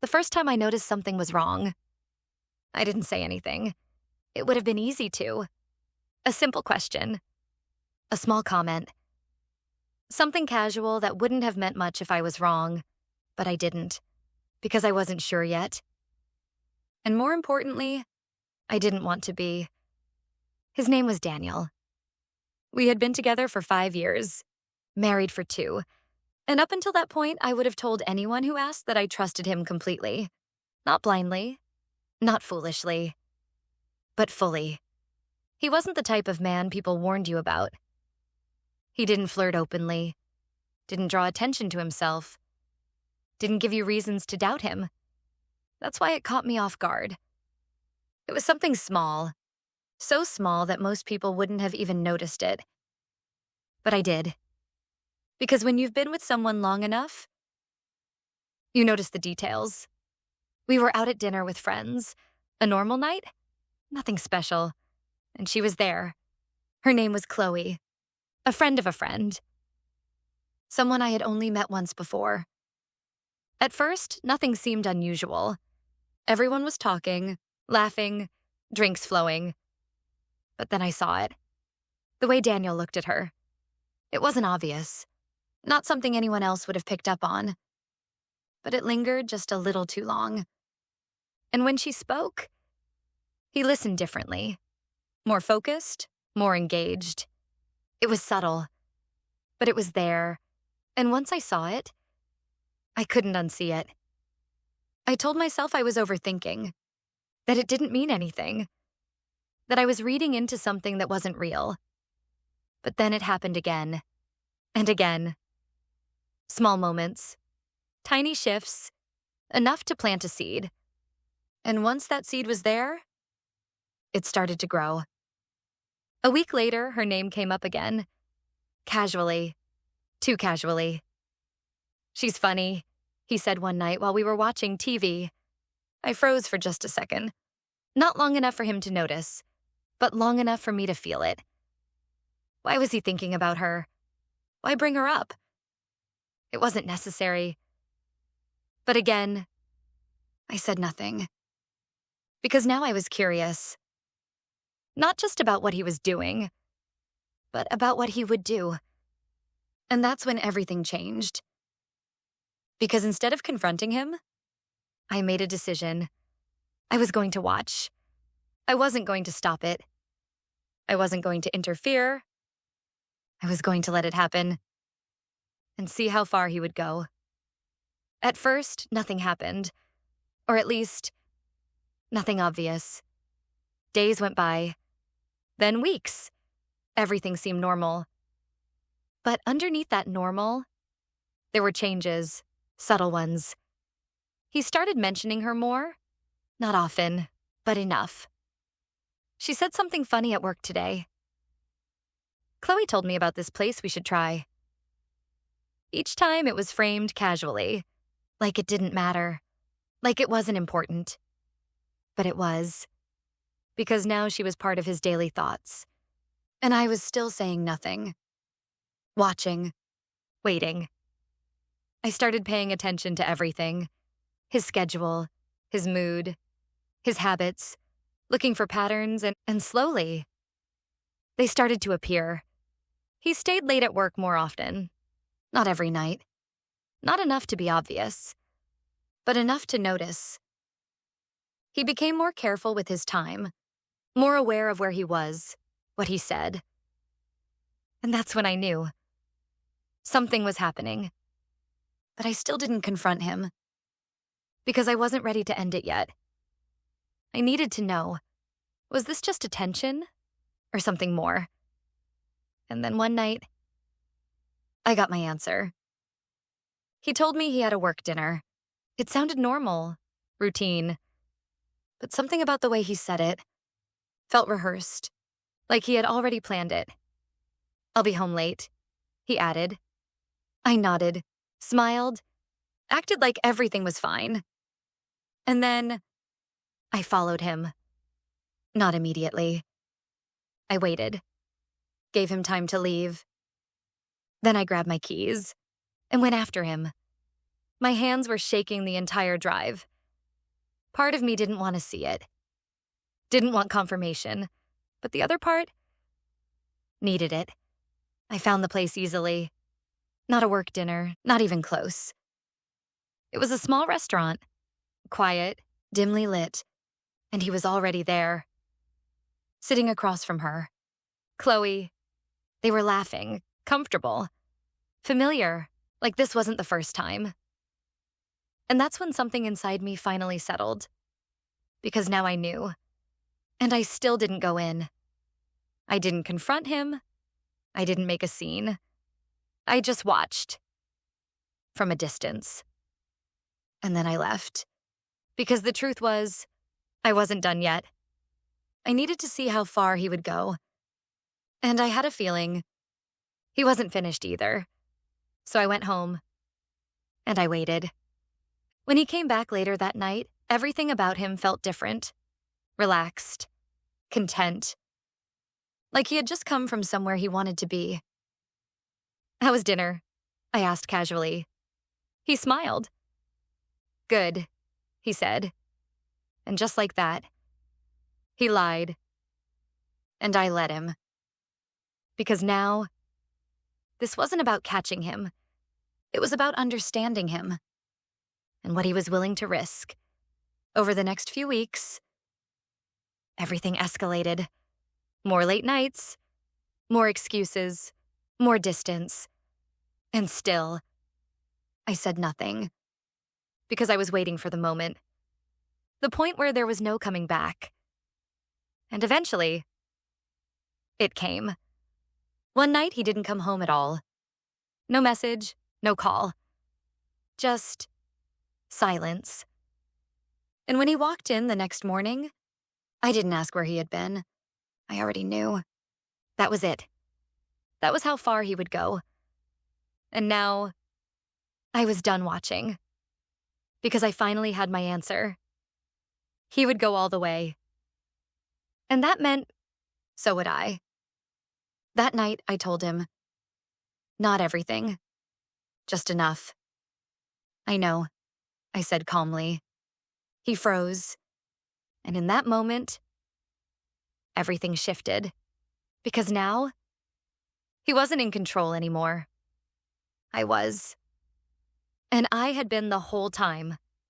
The first time I noticed something was wrong, I didn't say anything. It would have been easy to. A simple question, a small comment, something casual that wouldn't have meant much if I was wrong, but I didn't, because I wasn't sure yet. And more importantly, I didn't want to be. His name was Daniel. We had been together for 5 years, married for 2, and up until that point, I would have told anyone who asked that I trusted him completely. Not blindly, not foolishly, but fully. He wasn't the type of man people warned you about. He didn't flirt openly, didn't draw attention to himself, didn't give you reasons to doubt him. That's why it caught me off guard. It was something small, so small that most people wouldn't have even noticed it. But I did. Because when you've been with someone long enough, you notice the details. We were out at dinner with friends. A normal night? Nothing special. And she was there. Her name was Chloe. A friend of a friend. Someone I had only met once before. At first, nothing seemed unusual. Everyone was talking, laughing, drinks flowing. But then I saw it. The way Daniel looked at her. It wasn't obvious. Not something anyone else would have picked up on. But it lingered just a little too long. And when she spoke, he listened differently. More focused, more engaged. It was subtle, but it was there. And once I saw it, I couldn't unsee it. I told myself I was overthinking, that it didn't mean anything, that I was reading into something that wasn't real. But then it happened again, and again. Small moments, tiny shifts, enough to plant a seed. And once that seed was there, it started to grow. A week later, her name came up again. Casually. Too casually. "She's funny," he said one night while we were watching TV. I froze for just a second. Not long enough for him to notice, but long enough for me to feel it. Why was he thinking about her? Why bring her up? It wasn't necessary. But again, I said nothing. Because now I was curious. Not just about what he was doing, but about what he would do. And that's when everything changed. Because instead of confronting him, I made a decision. I was going to watch. I wasn't going to stop it. I wasn't going to interfere. I was going to let it happen and see how far he would go. At first, nothing happened. Or at least, nothing obvious. Days went by. Then weeks. Everything seemed normal. But underneath that normal, there were changes, subtle ones. He started mentioning her more. Not often, but enough. She said something funny at work today. "Chloe told me about this place we should try." Each time it was framed casually, like it didn't matter, like it wasn't important. But it was. Because now she was part of his daily thoughts. And I was still saying nothing. Watching. Waiting. I started paying attention to everything. His schedule, his mood, his habits, looking for patterns, and slowly, they started to appear. He stayed late at work more often. Not every night. Not enough to be obvious, but enough to notice. He became more careful with his time, more aware of where he was, what he said. And that's when I knew. Something was happening. But I still didn't confront him. Because I wasn't ready to end it yet. I needed to know, was this just attention or something more? And then one night, I got my answer. He told me he had a work dinner. It sounded normal, routine. But something about the way he said it felt rehearsed, like he had already planned it. "I'll be home late," he added. I nodded, smiled, acted like everything was fine. And then I followed him. Not immediately. I waited, gave him time to leave. Then I grabbed my keys and went after him. My hands were shaking the entire drive. Part of me didn't want to see it, didn't want confirmation, but the other part needed it. I found the place easily. Not a work dinner, not even close. It was a small restaurant, quiet, dimly lit, and he was already there, sitting across from her. Chloe. They were laughing, comfortable, familiar, like this wasn't the first time. And that's when something inside me finally settled, because now I knew. And I still didn't go in. I didn't confront him. I didn't make a scene. I just watched. From a distance. And then I left. Because the truth was, I wasn't done yet. I needed to see how far he would go. And I had a feeling he wasn't finished either. So I went home. And I waited. When he came back later that night, everything about him felt different. Relaxed. Content. Like he had just come from somewhere he wanted to be. "How was dinner?" I asked casually. He smiled. "Good," he said. And just like that, he lied. And I let him. Because now, this wasn't about catching him. It was about understanding him. And what he was willing to risk. Over the next few weeks, everything escalated. More late nights, more excuses, more distance. And still, I said nothing. Because I was waiting for the moment. The point where there was no coming back. And eventually, it came. One night, he didn't come home at all. No message, no call. Just silence. And when he walked in the next morning, I didn't ask where he had been. I already knew. That was it. That was how far he would go. And now, I was done watching. Because I finally had my answer. He would go all the way. And that meant, so would I. That night, I told him, not everything. Just enough. "I know," I said calmly. He froze. And in that moment, everything shifted. Because now, he wasn't in control anymore. I was. And I had been the whole time.